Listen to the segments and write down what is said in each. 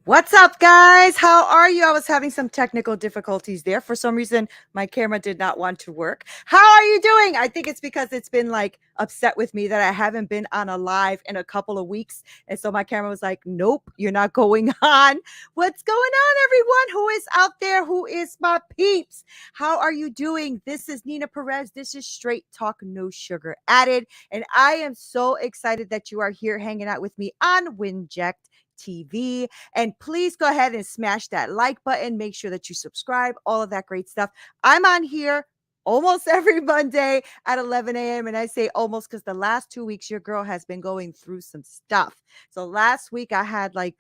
What's up, guys? How are you? I was having some technical difficulties there. For some reason, my camera did not want to work. How are you doing? I think it's because it's been like upset with me that I haven't been on a live in a couple of weeks. And so my camera was like, nope, you're not going on. What's going on, everyone who is out there? Who is my peeps? How are you doing? This is Neena Perez. This is Straight Talk, No Sugar Added. And I am so excited that you are here hanging out with me on Winject TV. And please go ahead and smash that like button. Make sure that you subscribe, all of that great stuff. I'm on here almost every Monday at 11 a.m. And I say almost because the last 2 weeks, your girl has been going through some stuff. So last week I had like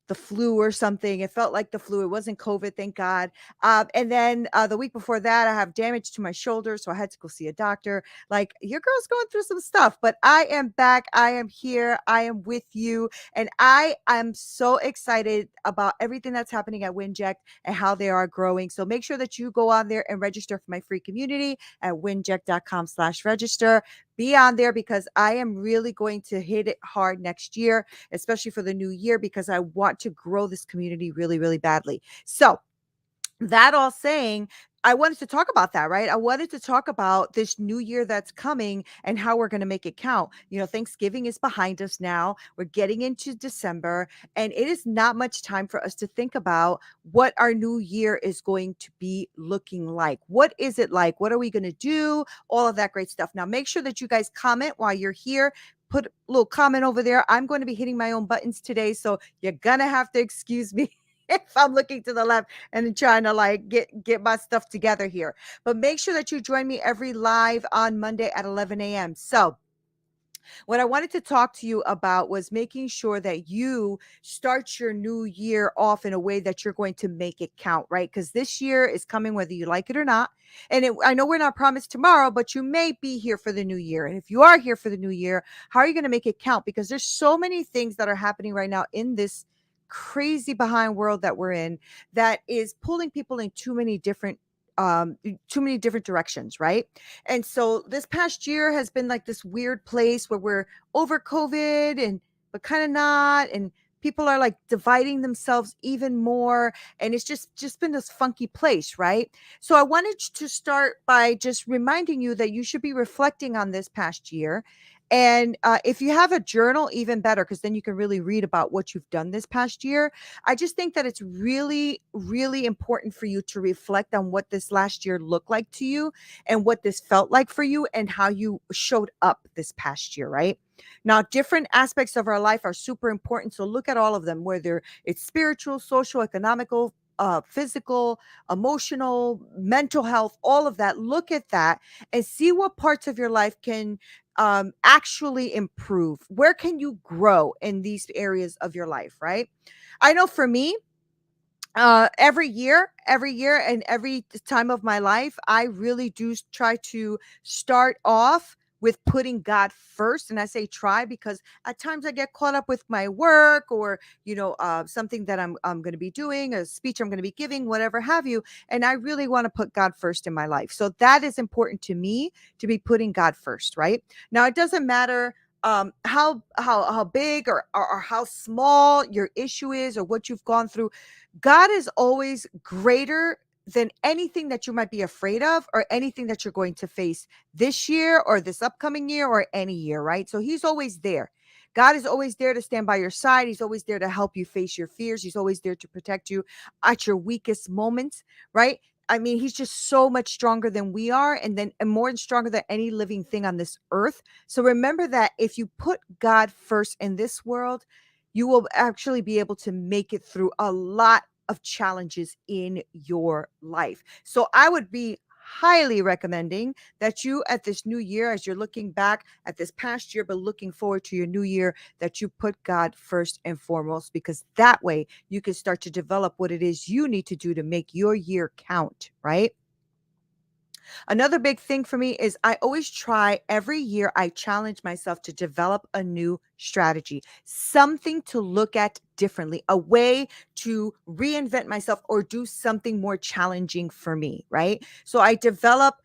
the flu or something. It felt like the flu. It wasn't COVID, thank God. And then the week before that, I have damage to my shoulder, so I had to go see a doctor. Like, your girl's going through some stuff, but I am back. I am here. I am with you. And I am so excited about everything that's happening at Winject and how they are growing. So make sure that you go on there and register for my free community at winject.com/register. Be on there because I am really going to hit it hard next year, especially for the new year, because I want to grow this community really, really badly. So, that all saying, I wanted to talk about that, right? I wanted to talk about this new year that's coming and how we're going to make it count. You know, Thanksgiving is behind us now. We're getting into December, and it is not much time for us to think about what our new year is going to be looking like. What is it like? What are we going to do? All of that great stuff. Now, make sure that you guys comment while you're here. Put a little comment over there. I'm going to be hitting my own buttons today, so you're going to have to excuse me if I'm looking to the left and trying to like get my stuff together here. But make sure that you join me every live on Monday at 11 a.m. So what I wanted to talk to you about was making sure that you start your new year off in a way that you're going to make it count, right? Because this year is coming whether you like it or not. And I know we're not promised tomorrow, but you may be here for the new year. And if you are here for the new year, how are you going to make it count? Because there's so many things that are happening right now in this crazy behind world that we're in that is pulling people in too many different directions, right? And so this past year has been like this weird place where we're over COVID and but kind of not, and people are like dividing themselves even more, and it's just been this funky place, right? So I wanted to start by just reminding you that you should be reflecting on this past year. And if you have a journal, even better, because then you can really read about what you've done this past year. I just think that it's really, really important for you to reflect on what this last year looked like to you and what this felt like for you and how you showed up this past year, right? Now, different aspects of our life are super important. So look at all of them, whether it's spiritual, social, economical, physical, emotional, mental health, all of that. Look at that and see what parts of your life can actually improve. Where can you grow in these areas of your life, right? I know for me, every year and every time of my life, I really do try to start off with putting God first. And I say try because at times I get caught up with my work or, something that I'm going to be doing, a speech I'm going to be giving, whatever have you. And I really want to put God first in my life. So that is important to me, to be putting God first, right? Now, it doesn't matter how big or how small your issue is or what you've gone through. God is always greater than anything that you might be afraid of or anything that you're going to face this year or this upcoming year or any year, right? So he's always there. God is always there to stand by your side. He's always there to help you face your fears. He's always there to protect you at your weakest moments, right? I mean, he's just so much stronger than we are, and more stronger than any living thing on this earth. So remember that if you put God first in this world, you will actually be able to make it through a lot of challenges in your life. So I would be highly recommending that you at this new year, as you're looking back at this past year, but looking forward to your new year, that you put God first and foremost, because that way you can start to develop what it is you need to do to make your year count, right? Another big thing for me is I always try every year, I challenge myself to develop a new strategy, something to look at differently, a way to reinvent myself or do something more challenging for me, right? So I develop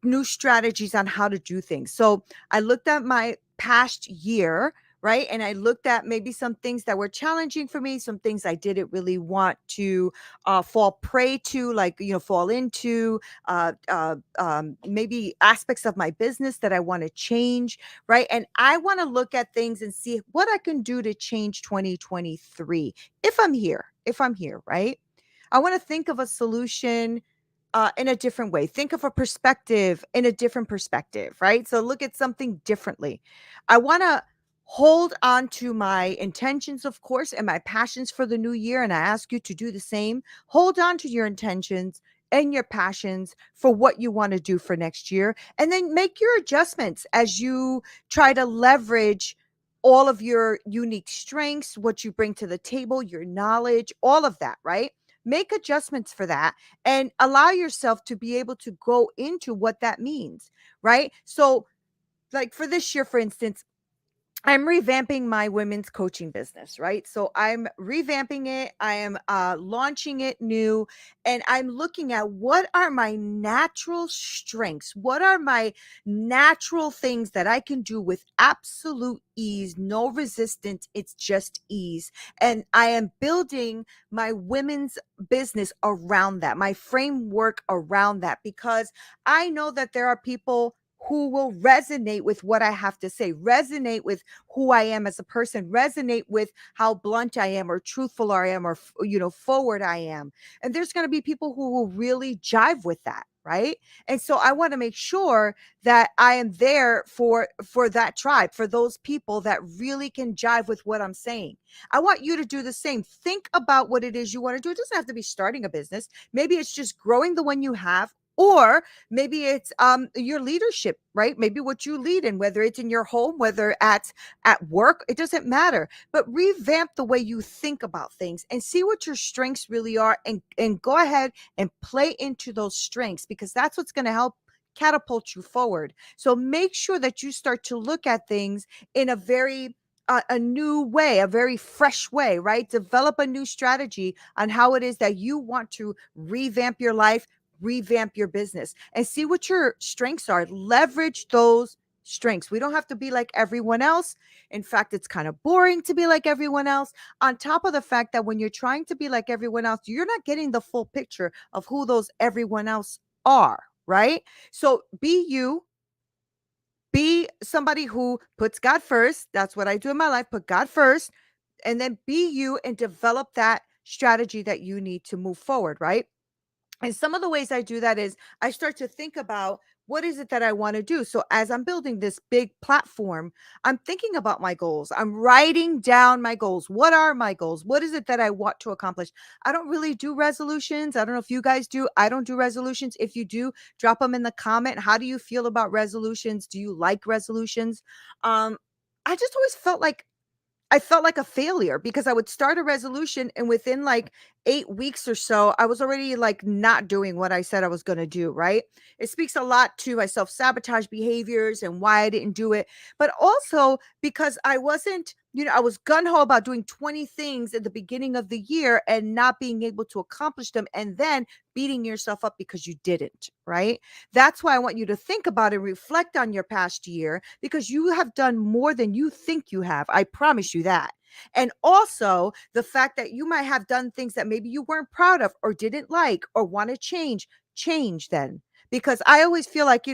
new strategies on how to do things. So I looked at my past year, right? And I looked at maybe some things that were challenging for me, some things I didn't really want to fall prey to, like, fall into, maybe aspects of my business that I want to change, right? And I want to look at things and see what I can do to change 2023 if I'm here, right? I want to think of a solution in a different way. Think of a perspective in a different perspective, right? So look at something differently. I want to hold on to my intentions, of course, and my passions for the new year. And I ask you to do the same. Hold on to your intentions and your passions for what you want to do for next year. And then make your adjustments as you try to leverage all of your unique strengths, what you bring to the table, your knowledge, all of that, right? Make adjustments for that and allow yourself to be able to go into what that means, right? So, like for this year, for instance, I'm revamping my women's coaching business, right? So I'm revamping it. I am launching it new, and I'm looking at what are my natural strengths? What are my natural things that I can do with absolute ease, no resistance? It's just ease. And I am building my women's business around that, my framework around that, because I know that there are people who will resonate with what I have to say, resonate with who I am as a person, resonate with how blunt I am or truthful I am or forward I am. And there's going to be people who will really jive with that, right? And so I want to make sure that I am there for that tribe, for those people that really can jive with what I'm saying. I want you to do the same. Think about what it is you want to do. It doesn't have to be starting a business. Maybe it's just growing the one you have, or maybe it's your leadership, right? Maybe what you lead in, whether it's in your home, whether at work, it doesn't matter. But revamp the way you think about things and see what your strengths really are, and go ahead and play into those strengths, because that's what's going to help catapult you forward. So make sure that you start to look at things in a very a new way, a very fresh way, right? Develop a new strategy on how it is that you want to revamp your life, revamp your business, and see what your strengths are. Leverage those strengths. We don't have to be like everyone else. In fact, it's kind of boring to be like everyone else. On top of the fact that when you're trying to be like everyone else, you're not getting the full picture of who those everyone else are, right? So be you, be somebody who puts God first. That's what I do in my life. Put God first, and then be you and develop that strategy that you need to move forward, right? And some of the ways I do that is I start to think about what is it that I want to do. So as I'm building this big platform, I'm thinking about my goals. I'm writing down my goals. What are my goals? What is it that I want to accomplish? I don't really do resolutions. I don't know if you guys do. I don't do resolutions. If you do, drop them in the comment. How do you feel about resolutions? Do you like resolutions? I just always felt like a failure, because I would start a resolution and within like 8 weeks or so, I was already like not doing what I said I was going to do, right? It speaks a lot to my self-sabotage behaviors and why I didn't do it, but also because I wasn't, I was gun-ho about doing 20 things at the beginning of the year and not being able to accomplish them, and then beating yourself up because you didn't, right? That's why I want you to think about and reflect on your past year, because you have done more than you think you have. I promise you that. And also the fact that you might have done things that maybe you weren't proud of or didn't like or want to change then. Because I always feel like,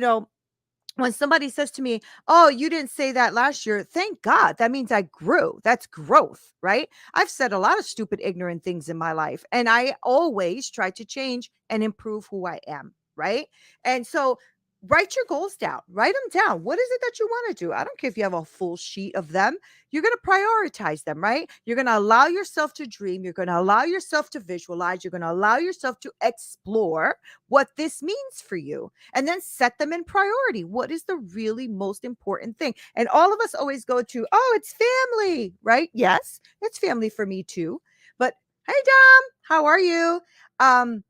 when somebody says to me, "Oh, you didn't say that last year," thank God. That means I grew. That's growth, right? I've said a lot of stupid, ignorant things in my life, and I always try to change and improve who I am, right? And so write your goals down, write them down. What is it that you want to do? I don't care if you have a full sheet of them. You're going to prioritize them, right? You're going to allow yourself to dream. You're going to allow yourself to visualize. You're going to allow yourself to explore what this means for you, and then set them in priority. What is the really most important thing? And all of us always go to, "Oh, it's family," right? Yes, it's family for me too. But hey, Dom, how are you? Um,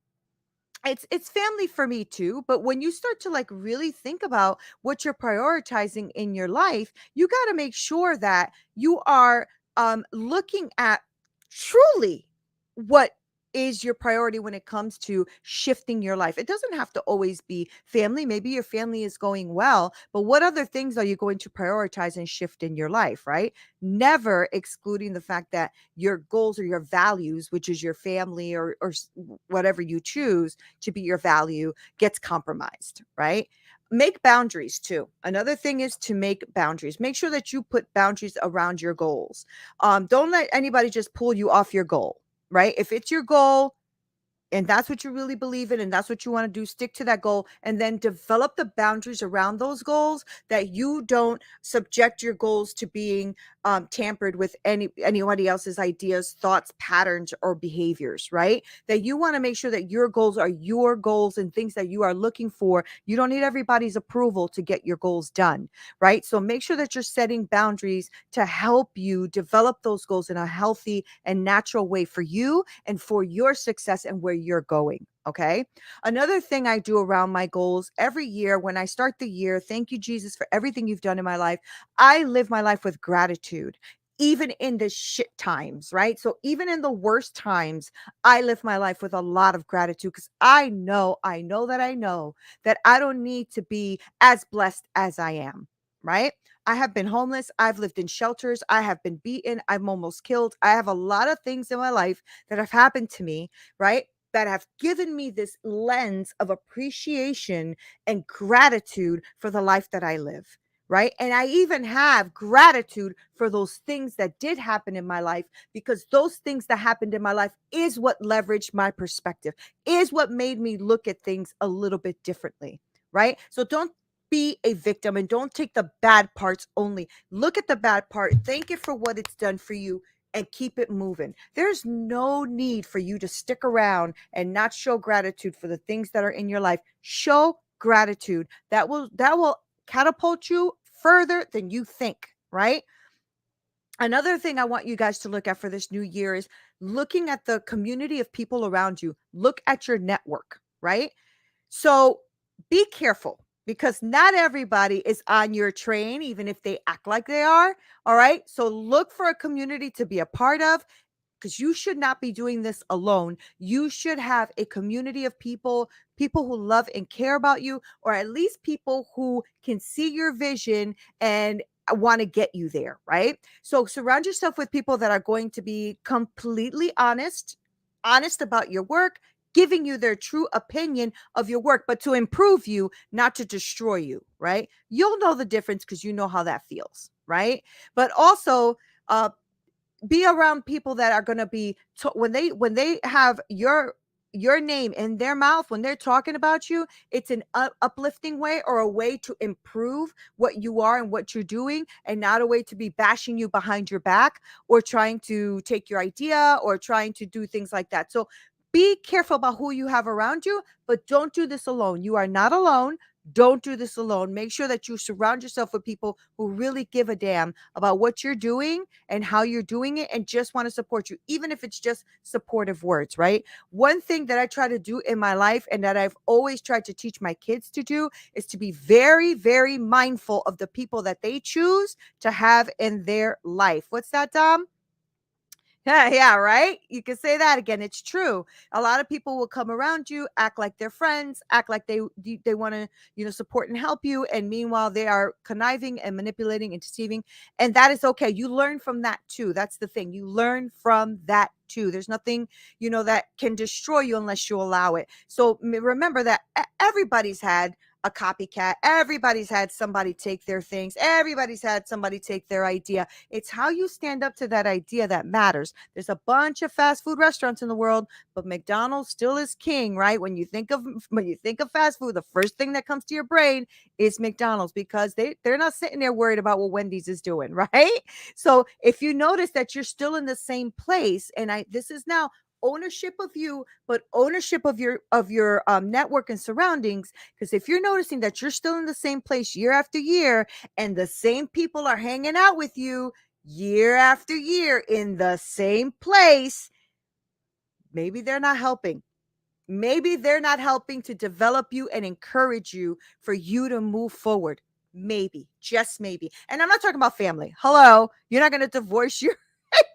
it's family for me too, but when you start to like really think about what you're prioritizing in your life, you got to make sure that you are looking at truly what is your priority when it comes to shifting your life? It doesn't have to always be family. Maybe your family is going well, but what other things are you going to prioritize and shift in your life, right? Never excluding the fact that your goals or your values, which is your family or whatever you choose to be your value, gets compromised, right? Make boundaries too. Another thing is to make boundaries. Make sure that you put boundaries around your goals. Don't let anybody just pull you off your goal, right? If it's your goal, and that's what you really believe in and that's what you want to do, stick to that goal, and then develop the boundaries around those goals, that you don't subject your goals to being tampered with anybody else's ideas, thoughts, patterns, or behaviors, right? That you want to make sure that your goals are your goals and things that you are looking for. You don't need everybody's approval to get your goals done, right? So make sure that you're setting boundaries to help you develop those goals in a healthy and natural way for you and for your success and where you're going. Okay. Another thing I do around my goals every year when I start the year, thank you, Jesus, for everything you've done in my life. I live my life with gratitude, even in the shit times, right? So even in the worst times, I live my life with a lot of gratitude because I know that I don't need to be as blessed as I am, right? I have been homeless. I've lived in shelters. I have been beaten. I'm almost killed. I have a lot of things in my life that have happened to me, right? That have given me this lens of appreciation and gratitude for the life that I live, right? And I even have gratitude for those things that did happen in my life, because those things that happened in my life is what leveraged my perspective, is what made me look at things a little bit differently, right? So don't be a victim and don't take the bad parts only. Look at the bad part, thank it for what it's done for you, and keep it moving. There's no need for you to stick around and not show gratitude for the things that are in your life. Show gratitude. That will catapult you further than you think, right? Another thing I want you guys to look at for this new year is looking at the community of people around you. Look at your network, right? So be careful, because not everybody is on your train, even if they act like they are. All right. So look for a community to be a part of, because you should not be doing this alone. You should have a community of people, people who love and care about you, or at least people who can see your vision and want to get you there, right? So surround yourself with people that are going to be completely honest about your work, giving you their true opinion of your work, but to improve you, not to destroy you, right? You'll know the difference because you know how that feels, right? But also, be around people that are going to be when they have your name in their mouth, when they're talking about you, it's an uplifting way, or a way to improve what you are and what you're doing, and not a way to be bashing you behind your back, or trying to take your idea, or trying to do things like that. So be careful about who you have around you, but don't do this alone. You are not alone. Don't do this alone. Make sure that you surround yourself with people who really give a damn about what you're doing and how you're doing it, and just want to support you, even if it's just supportive words, right? One thing that I try to do in my life, and that I've always tried to teach my kids to do, is to be very, very mindful of the people that they choose to have in their life. What's that, Dom? Yeah, yeah, right? You can say that again. It's true. A lot of people will come around you, act like they're friends, act like they want to, support and help you, and meanwhile they are conniving and manipulating and deceiving, and that is okay. You learn from that too. That's the thing. You learn from that too. There's nothing, that can destroy you unless you allow it. So remember that everybody's had a copycat. Everybody's had somebody take their things. Everybody's had somebody take their idea. It's how you stand up to that idea that matters. There's a bunch of fast food restaurants in the world, but McDonald's still is king, right? When you think of fast food, the first thing that comes to your brain is McDonald's, because they're not sitting there worried about what Wendy's is doing, right? So if you notice that you're still in the same place, and this is now ownership of you, but ownership of your network and surroundings, because if you're noticing that you're still in the same place year after year, and the same people are hanging out with you year after year in the same place, maybe they're not helping. Maybe they're not helping to develop you and encourage you for you to move forward. Maybe, just maybe. And I'm not talking about family. Hello, you're not going to divorce your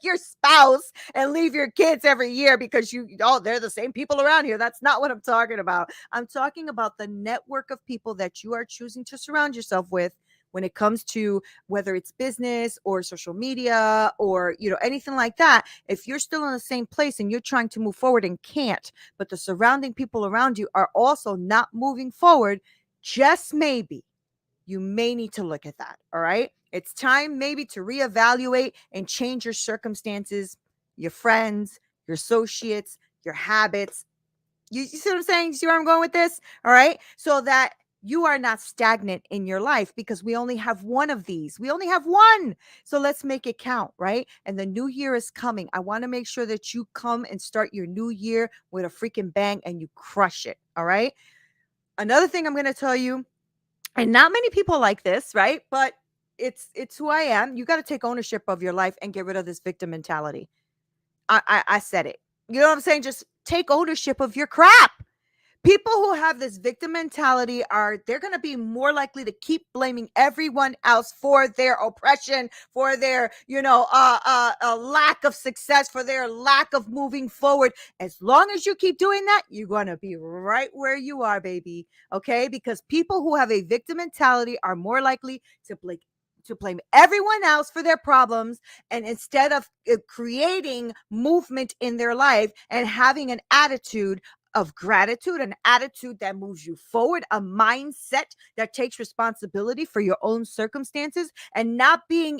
your spouse and leave your kids every year because they're the same people around here. That's not what I'm talking about. I'm talking about the network of people that you are choosing to surround yourself with when it comes to whether it's business or social media or anything like that. If you're still in the same place and you're trying to move forward and can't, but the surrounding people around you are also not moving forward, just maybe you may need to look at that. All right. It's time maybe to reevaluate and change your circumstances, your friends, your associates, your habits. You see what I'm saying? You see where I'm going with this? All right. So that you are not stagnant in your life, because we only have one of these. We only have one. So let's make it count, right? And the new year is coming. I want to make sure that you come and start your new year with a freaking bang and you crush it. All right. Another thing I'm going to tell you, and not many people like this, right? But it's who I am. You got to take ownership of your life and get rid of this victim mentality. I said it. You know what I'm saying? Just take ownership of your crap. People who have this victim mentality they're going to be more likely to keep blaming everyone else for their oppression, for their, lack of success, for their lack of moving forward. As long as you keep doing that, you're going to be right where you are, baby. Okay? Because people who have a victim mentality are more likely to blame everyone else for their problems, and instead of creating movement in their life and having an attitude of gratitude, an attitude that moves you forward, a mindset that takes responsibility for your own circumstances, and not being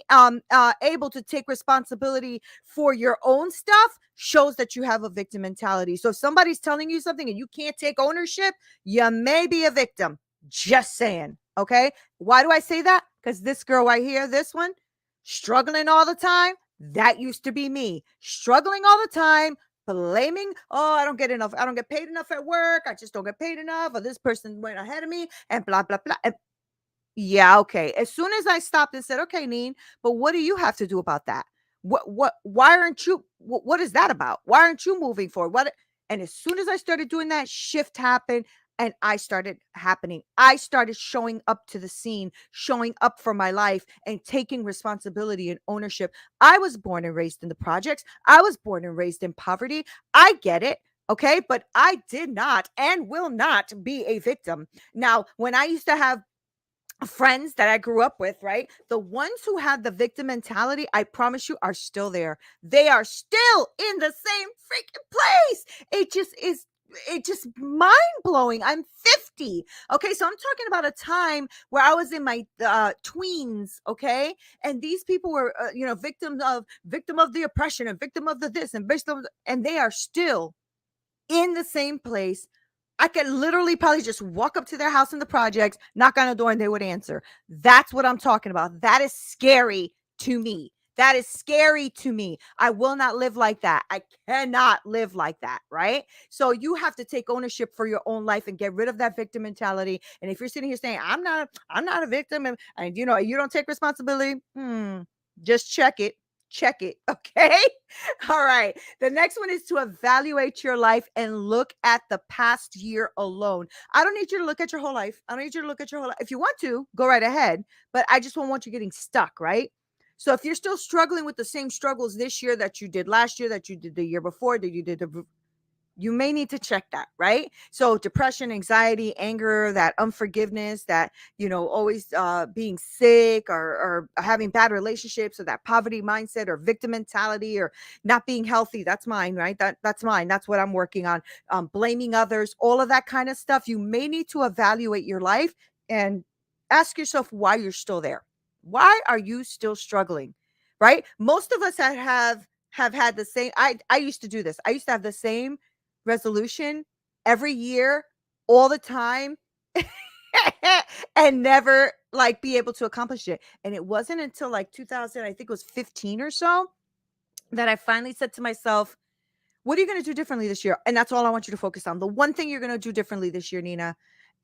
able to take responsibility for your own stuff shows that you have a victim mentality. So if somebody's telling you something and you can't take ownership, you may be a victim. Just saying. Okay. Why do I say that? Because this girl right here, this one, struggling all the time, that used to be me. Struggling all the time, blaming, I don't get paid enough at work. I just don't get paid enough. Or this person went ahead of me and blah, blah, blah. And yeah, okay. As soon as I stopped and said, okay, Neen, but what do you have to do about that? Why aren't you, what is that about? Why aren't you moving forward? And as soon as I started doing that, shift happened. And I started showing up to the scene, showing up for my life and taking responsibility and ownership. I was born and raised in the projects. I was born and raised in poverty. I get it. Okay. But I did not and will not be a victim. Now, when I used to have friends that I grew up with, right? The ones who had the victim mentality, I promise you, are still there. They are still in the same freaking place. It just mind blowing. I'm 50. Okay. So I'm talking about a time where I was in my tweens. Okay. And these people were, victim of the oppression and victim of the this and and they are still in the same place. I could literally probably just walk up to their house in the projects, knock on the door, and they would answer. That's what I'm talking about. That is scary to me. That is scary to me. I will not live like that. I cannot live like that, right? So you have to take ownership for your own life and get rid of that victim mentality. And if you're sitting here saying, I'm not a victim, and you don't take responsibility, just check it. Check it. Okay. All right. The next one is to evaluate your life and look at the past year alone. I don't need you to look at your whole life. I don't need you to look at your whole life. If you want to, go right ahead. But I just don't want you getting stuck, right? So if you're still struggling with the same struggles this year that you did last year, that you did the year before, that you did you may need to check that, right? So depression, anxiety, anger, that unforgiveness, that, always being sick or having bad relationships, or that poverty mindset or victim mentality or not being healthy. That's mine, right? That's mine. That's what I'm working on. Blaming others, all of that kind of stuff. You may need to evaluate your life and ask yourself why you're still there. Why are you still struggling, right? Most of us have had the same, I used to do this. I used to have the same resolution every year, all the time, and never be able to accomplish it. And it wasn't until 2000, I think it was 15 or so, that I finally said to myself, what are you going to do differently this year? And that's all I want you to focus on. The one thing you're going to do differently this year, Neena.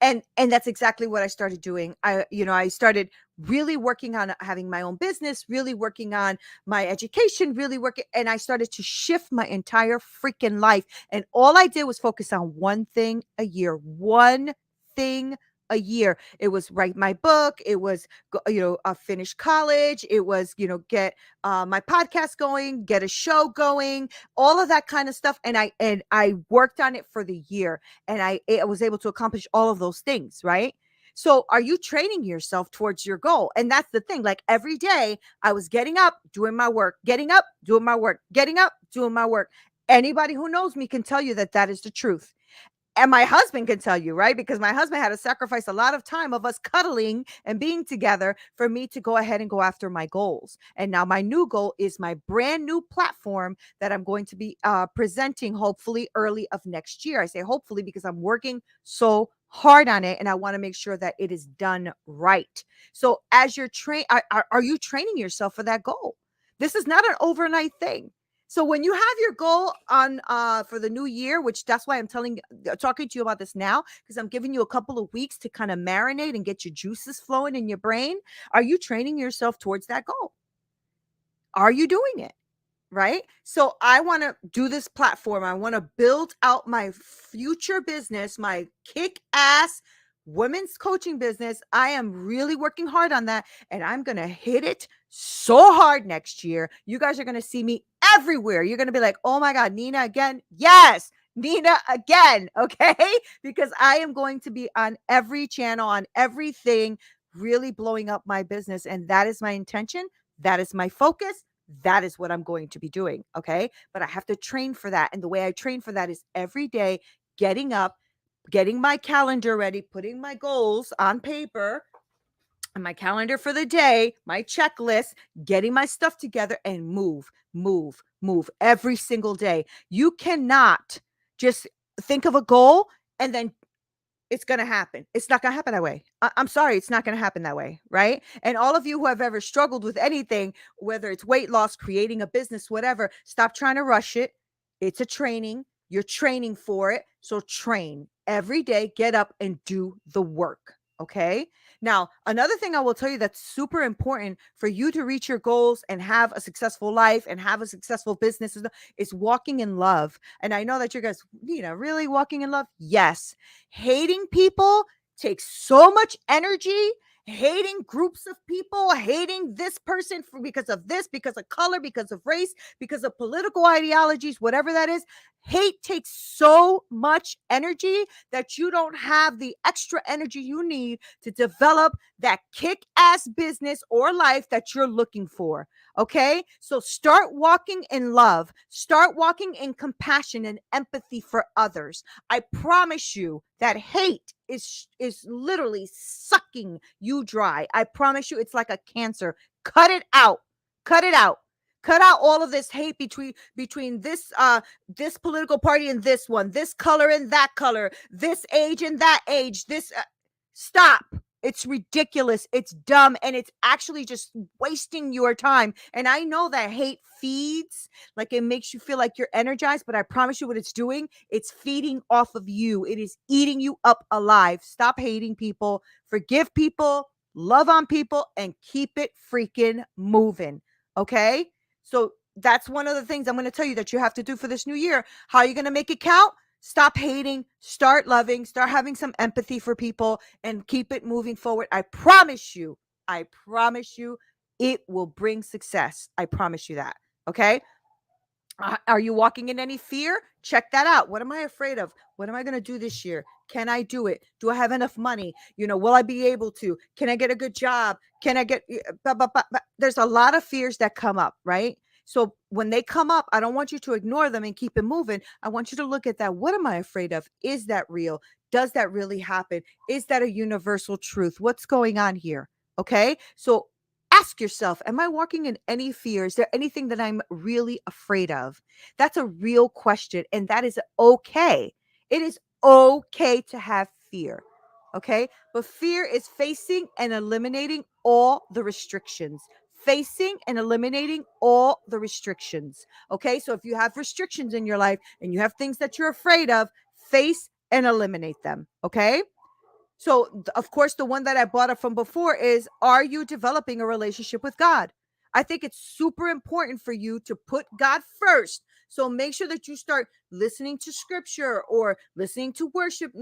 And that's exactly what I started doing. I started really working on having my own business, really working on my education, and I started to shift my entire freaking life. And all I did was focus on one thing a year, one thing a year. It was write my book. It was, finish college. It was, get my podcast going, get a show going, all of that kind of stuff. And I worked on it for the year, and I was able to accomplish all of those things, right? So are you training yourself towards your goal? And that's the thing. Like every day I was getting up, doing my work, getting up, doing my work, getting up, doing my work. Anybody who knows me can tell you that that is the truth. And my husband can tell you, right? Because my husband had to sacrifice a lot of time of us cuddling and being together for me to go ahead and go after my goals. And now my new goal is my brand new platform that I'm going to be presenting hopefully early of next year. I say hopefully because I'm working so hard on it, and I want to make sure that it is done right. So as you're are you training yourself for that goal? This is not an overnight thing. So when you have your goal on for the new year, which that's why I'm talking to you about this now, because I'm giving you a couple of weeks to kind of marinate and get your juices flowing in your brain. Are you training yourself towards that goal? Are you doing it? Right? So I want to do this platform. I want to build out my future business, my kick-ass women's coaching business. I am really working hard on that, and I'm going to hit it so hard next year. You guys are going to see me everywhere. You're going to be like, oh my God, Neena again? Yes, Neena again. Okay. Because I am going to be on every channel, on everything, really blowing up my business. And that is my intention. That is my focus. That is what I'm going to be doing. Okay. But I have to train for that. And the way I train for that is every day getting up, getting my calendar ready, putting my goals on paper and my calendar for the day, my checklist, getting my stuff together and move every single day. You cannot just think of a goal and then it's going to happen. It's not going to happen that way. I'm sorry. It's not going to happen that way. Right. And all of you who have ever struggled with anything, whether it's weight loss, creating a business, whatever, stop trying to rush it. It's a training. You're training for it. So train every day, get up and do the work. Okay. Now, another thing I will tell you that's super important for you to reach your goals and have a successful life and have a successful business is walking in love. And I know that you guys, really walking in love? Yes. Hating people takes so much energy. Hating groups of people, hating this person because of this, because of color, because of race, because of political ideologies, whatever that is. Hate takes so much energy that you don't have the extra energy you need to develop that kick-ass business or life that you're looking for. Okay? So start walking in love. Start walking in compassion and empathy for others. I promise you that hate is literally sucking you dry. I promise you, it's like a cancer. Cut it out. Cut it out. Cut out all of this hate between this political party and this one, this color and that color, this age and that age. Stop. It's ridiculous. It's dumb. And it's actually just wasting your time. And I know that hate feeds, like it makes you feel like you're energized, but I promise you what it's doing. It's feeding off of you. It is eating you up alive. Stop hating people, forgive people, love on people, and keep it freaking moving. Okay. So that's one of the things I'm going to tell you that you have to do for this new year. How are you going to make it count? Stop hating, start loving, start having some empathy for people, and keep it moving forward. I promise you, it will bring success. I promise you that. Okay. Are you walking in any fear? Check that out. What am I afraid of? What am I going to do this year? Can I do it? Do I have enough money? Will I be able to? Can I get a good job? Can I get, there's a lot of fears that come up, right? So when they come up, I don't want you to ignore them and keep it moving. I want you to look at that. What am I afraid of? Is that real? Does that really happen? Is that a universal truth? What's going on here? Okay. So ask yourself, am I walking in any fear? Is there anything that I'm really afraid of? That's a real question. And that is okay. It is okay to have fear. Okay. But fear is facing and eliminating all the restrictions. Facing and eliminating all the restrictions. Okay. So if you have restrictions in your life and you have things that you're afraid of, face and eliminate them. Okay. So, of course, the one that I brought up from before is, are you developing a relationship with God? I think it's super important for you to put God first So make sure that you start listening to scripture or listening to worship,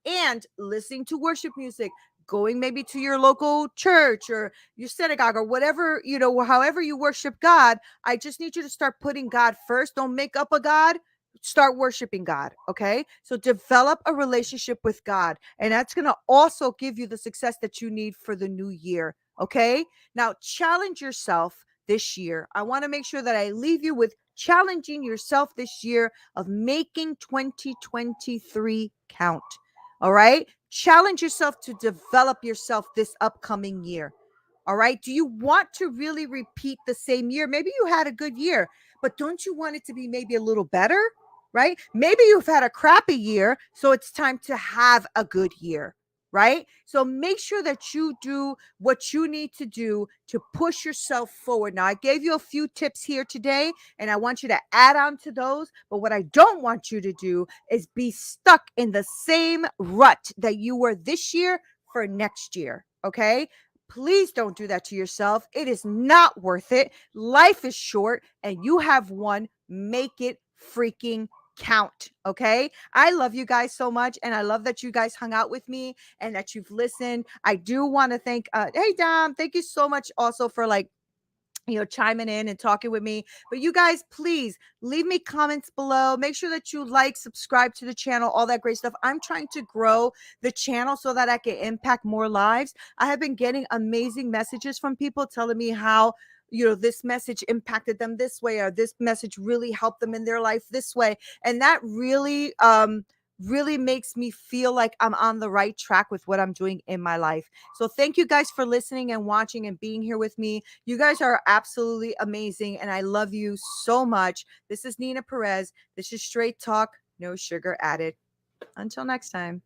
and listening to worship music, going maybe to your local church or your synagogue or whatever, however you worship God. I just need you to start putting God first. Don't make up a God. Start worshiping God. Okay. So develop a relationship with God, and that's going to also give you the success that you need for the new year. Okay. Now challenge yourself this year. I want to make sure that I leave you with challenging yourself this year of making 2023 count. All right. Challenge yourself to develop yourself this upcoming year. All right. Do you want to really repeat the same year? Maybe you had a good year, but don't you want it to be maybe a little better? Right? Maybe you've had a crappy year, so it's time to have a good year. Right? So make sure that you do what you need to do to push yourself forward. Now, I gave you a few tips here today, and I want you to add on to those. But what I don't want you to do is be stuck in the same rut that you were this year for next year. Okay? Please don't do that to yourself. It is not worth it. Life is short, and you have one. Make it freaking count. Okay. I love you guys so much. And I love that you guys hung out with me and that you've listened. I do want to thank, hey, Dom, thank you so much also for chiming in and talking with me. But you guys, please leave me comments below. Make sure that you subscribe to the channel, all that great stuff. I'm trying to grow the channel so that I can impact more lives. I have been getting amazing messages from people telling me how this message impacted them this way, or this message really helped them in their life this way. And that really, really makes me feel like I'm on the right track with what I'm doing in my life. So thank you guys for listening and watching and being here with me. You guys are absolutely amazing, and I love you so much. This is Neena Perez. This is Straight Talk, no sugar added. Until next time.